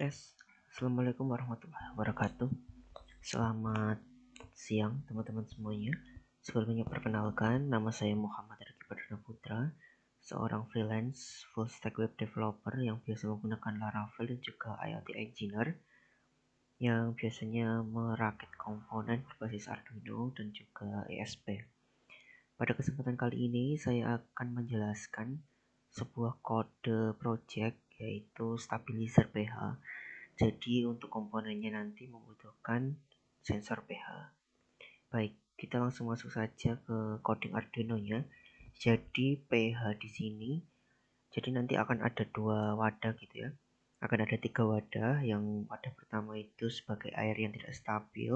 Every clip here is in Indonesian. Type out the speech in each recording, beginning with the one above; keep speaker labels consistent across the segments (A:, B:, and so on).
A: Yes, Assalamualaikum warahmatullahi wabarakatuh. Selamat siang teman-teman semuanya. Sebelumnya perkenalkan, nama saya Muhammad Riki Perdana Putra, seorang freelance full stack web developer yang biasa menggunakan Laravel dan juga IoT Engineer yang biasanya merakit komponen berbasis Arduino dan juga ESP. Pada kesempatan kali ini saya akan menjelaskan sebuah kode project yaitu stabilizer pH. Jadi untuk komponennya nanti membutuhkan sensor pH. Baik, kita langsung masuk saja ke coding Arduino-nya. Jadi pH di sini, jadi nanti akan ada dua wadah gitu ya. Akan ada 3 wadah. Yang wadah pertama itu sebagai air yang tidak stabil.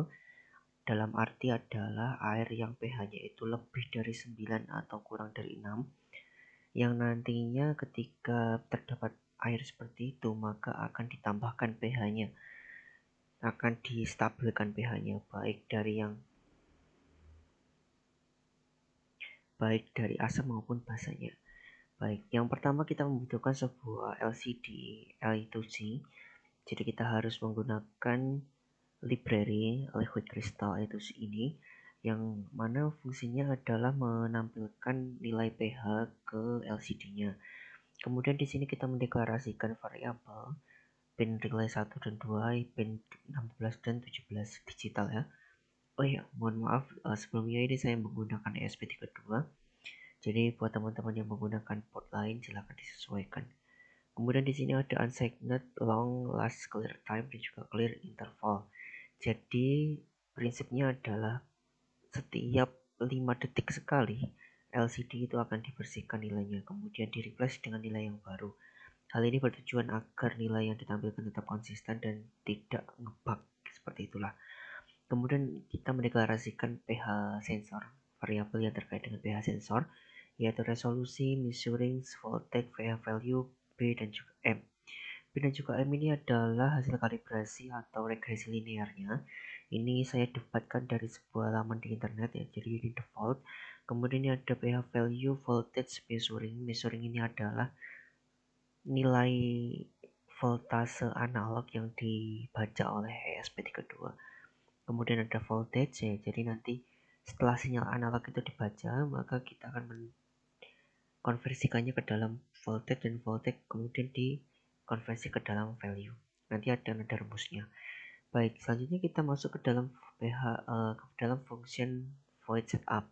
A: Dalam arti adalah air yang pH-nya itu lebih dari 9 atau kurang dari 6. Yang nantinya ketika terdapat air seperti itu, maka akan ditambahkan pH-nya. Akan distabilkan pH-nya baik dari asam maupun basanya. Baik, yang pertama kita membutuhkan sebuah LCD Li2C. Jadi kita harus menggunakan library liquid crystal Li2C ini yang mana fungsinya adalah menampilkan nilai pH ke LCD-nya. Kemudian di sini kita mendeklarasikan variabel pin relay 1 dan 2, pin 16 dan 17 digital ya. Oh iya, mohon maaf sebelumnya ini saya menggunakan ESP32. Jadi buat teman-teman yang menggunakan port lain silahkan disesuaikan. Kemudian di sini ada unsigned, long, last clear time dan juga clear interval. Jadi prinsipnya adalah setiap 5 detik sekali LCD itu akan dibersihkan nilainya, kemudian di replace dengan nilai yang baru. Hal ini bertujuan agar nilai yang ditampilkan tetap konsisten dan tidak ngebug, seperti itulah. Kemudian kita mendeklarasikan pH sensor, variabel yang terkait dengan pH sensor, yaitu resolusi, measuring, voltage, pH value, B dan juga M. B dan juga M ini adalah hasil kalibrasi atau regresi linearnya. Ini saya dapatkan dari sebuah laman di internet ya, jadi ini default. Kemudian ini ada pH value, voltage, measuring. Measuring ini adalah nilai voltase analog yang dibaca oleh ESP32. Kemudian ada voltage ya, jadi nanti setelah sinyal analog itu dibaca, maka kita akan mengkonversikannya ke dalam voltage, dan voltage kemudian dikonversi ke dalam value. Nanti ada nada rumusnya. Baik, selanjutnya kita masuk ke dalam ke dalam function void setup.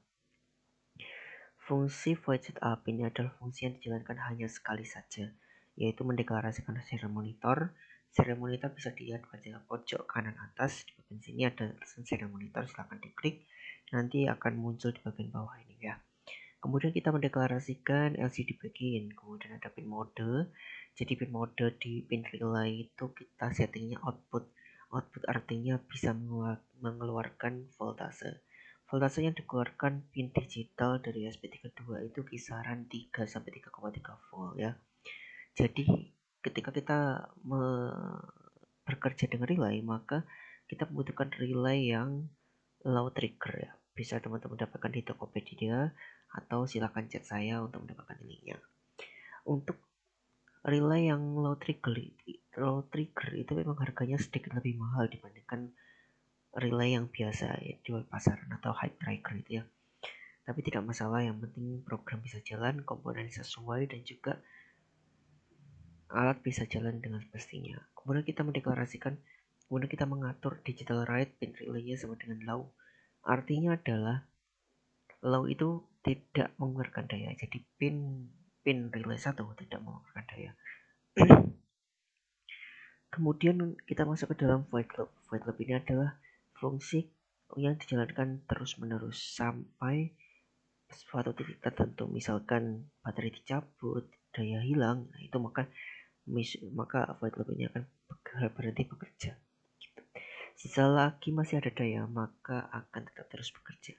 A: Fungsi void setup ini adalah fungsi yang dijalankan hanya sekali saja, yaitu mendeklarasikan serial monitor. Serial monitor bisa dilihat pada pojok kanan atas. Di bagian sini ada tulisan serial monitor, silahkan diklik. Nanti akan muncul di bagian bawah ini ya. Kemudian kita mendeklarasikan LCD begin. Kemudian ada pin mode. Jadi pin mode di pin relay itu kita settingnya output. Output artinya bisa mengeluarkan voltase. Voltase yang dikeluarkan pin digital dari ESP32 itu kisaran 3 sampai 3,3 volt ya. Jadi ketika kita bekerja dengan relay, maka kita membutuhkan relay yang low trigger ya. Bisa teman-teman dapatkan di Tokopedia atau silakan chat saya untuk mendapatkan linknya. Untuk relay yang low trigger itu memang harganya sedikit lebih mahal dibandingkan relay yang biasa ya, jual pasaran atau high trigger itu ya. Tapi tidak masalah, yang penting program bisa jalan, komponen sesuai, dan juga alat bisa jalan dengan pastinya. Kemudian kita mengatur digital write pin relay-nya sama dengan low. Artinya adalah low itu tidak mengeluarkan daya. Jadi pin relay 1 tidak mengeluarkan daya. Kemudian kita masuk ke dalam void loop. Void loop ini adalah fungsi yang dijalankan terus-menerus sampai suatu titik tertentu. Misalkan baterai dicabut, daya hilang, nah itu maka void loop ini akan berhenti bekerja. Selagi masih ada daya, maka akan tetap terus bekerja.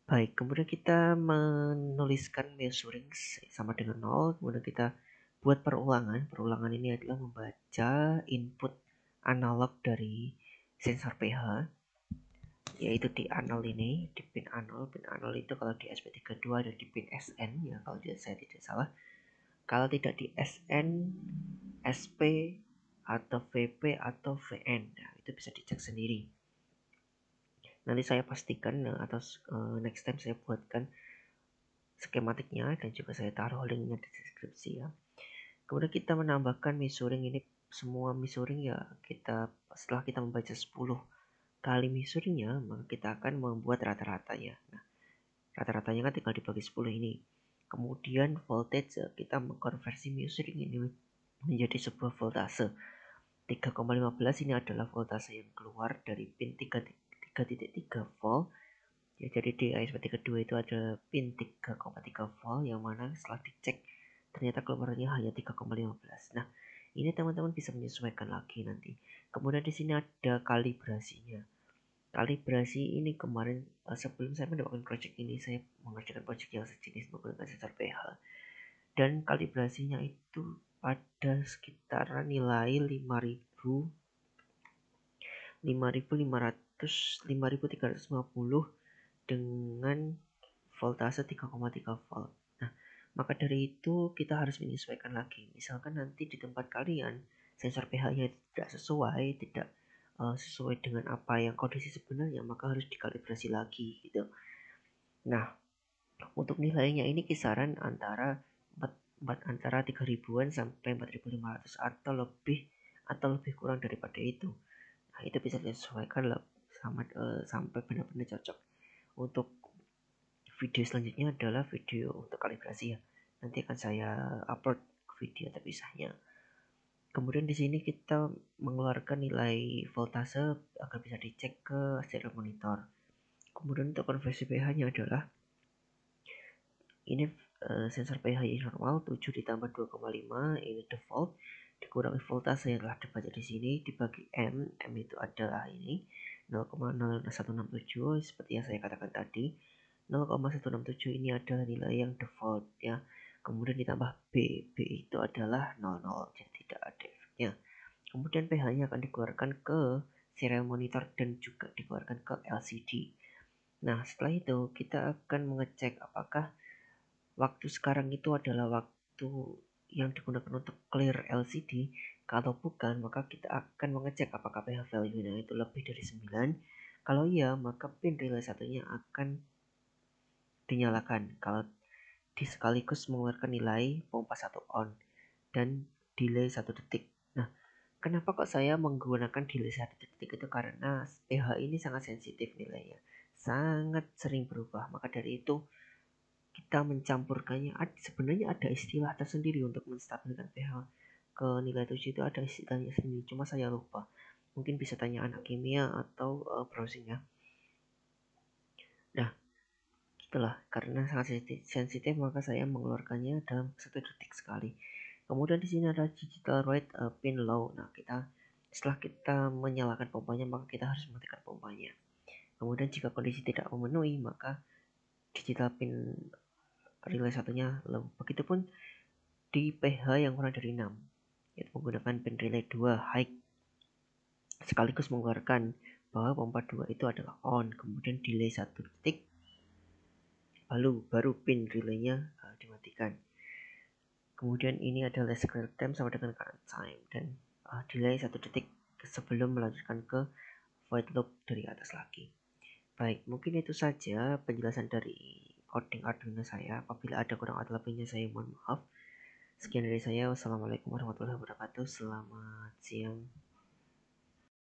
A: Baik, kemudian kita menuliskan measuring sama dengan 0, kemudian kita buat perulangan. Perulangan ini adalah membaca input analog dari sensor pH, yaitu di anal ini, di pin anal. Pin anal itu kalau di SP32 ada di pin SN ya, kalau saya tidak salah. Kalau tidak di SN, SP, atau VP atau VN. Nah, itu bisa dicek sendiri. Nanti saya pastikan atau next time saya buatkan skematiknya dan juga saya taruh linknya di deskripsi ya. Kemudian kita menambahkan measuring ini, semua measuring ya kita setelah kita membaca 10 kali measuringnya, maka kita akan membuat rata-ratanya. Nah, rata-ratanya kan tinggal dibagi 10 ini. Kemudian voltage, kita mengkonversi measuring ini menjadi sebuah voltase. 3,15 ini adalah voltase yang keluar dari pin 3.3 volt. Ya, jadi di ISP kedua itu ada pin 3,3 volt yang mana setelah dicek ternyata keluarannya hanya 3,15. Nah, ini teman-teman bisa menyesuaikan lagi nanti. Kemudian di sini ada kalibrasinya. Kalibrasi ini kemarin sebelum saya mendapatkan project ini, saya mengerjakan project yang sejenis menggunakan sensor pH. Dan kalibrasinya itu pada sekitaran nilai 5.350 dengan voltase 3,3 volt. Nah, maka dari itu kita harus menyesuaikan lagi. Misalkan nanti di tempat kalian sensor pH-nya tidak sesuai dengan apa yang kondisi sebenarnya, maka harus dikalibrasi lagi gitu. Nah, untuk nilainya ini kisaran antara 3.000-an sampai 4.500 atau lebih kurang daripada itu. Nah, itu bisa disesuaikan sampai benar-benar cocok. Untuk video selanjutnya adalah video untuk kalibrasi ya. Nanti akan saya upload video terpisahnya. Kemudian di sini kita mengeluarkan nilai voltase agar bisa dicek ke serial monitor. Kemudian untuk konversi pH-nya adalah ini sensor pH normal 7 ditambah 2,5 ini default dikurangi voltase yang telah dibaca di sini dibagi M itu adalah ini 0,0167 seperti yang saya katakan tadi. 0,167 ini adalah nilai yang default ya. Kemudian ditambah B itu adalah 00, jadi tidak ada efeknya. Kemudian pH-nya akan dikeluarkan ke serial monitor dan juga dikeluarkan ke LCD. Nah, setelah itu kita akan mengecek apakah waktu sekarang itu adalah waktu yang digunakan untuk clear LCD. Kalau bukan, maka kita akan mengecek apakah pH value-nya itu lebih dari 9. Kalau iya, maka pin relay satunya akan dinyalakan. Kalau sekaligus mengeluarkan nilai pompa 1 on dan delay 1 detik. Nah, kenapa kok saya menggunakan delay 1 detik itu karena pH ini sangat sensitif nilainya. Sangat sering berubah. Maka dari itu kita mencampurkannya. Sebenarnya ada istilah tersendiri untuk menstabilkan pH ke nilai 7 itu, ada istilahnya sendiri. Cuma saya lupa. Mungkin bisa tanya anak kimia atau browsing ya. Nah, itulah karena sangat sensitif maka saya mengeluarkannya dalam 1 detik sekali. Kemudian di sini ada digital rate pin low. Nah, setelah kita menyalakan pompanya maka kita harus mematikan pompanya. Kemudian jika kondisi tidak memenuhi maka digital pin relay satunya low. Begitupun di pH yang kurang dari 6, yaitu menggunakan pin relay 2 high sekaligus mengeluarkan bahwa pompa 2 itu adalah on, kemudian delay 1 detik baru pin relaynya dimatikan. Kemudian ini adalah scroll time sama dengan current time dan delay 1 detik sebelum melanjutkan ke void loop dari atas lagi. Baik, mungkin itu saja penjelasan dari coding Arduino saya. Apabila ada kurang atau lebihnya saya mohon maaf. Sekian dari saya. Wassalamualaikum warahmatullahi wabarakatuh. Selamat siang.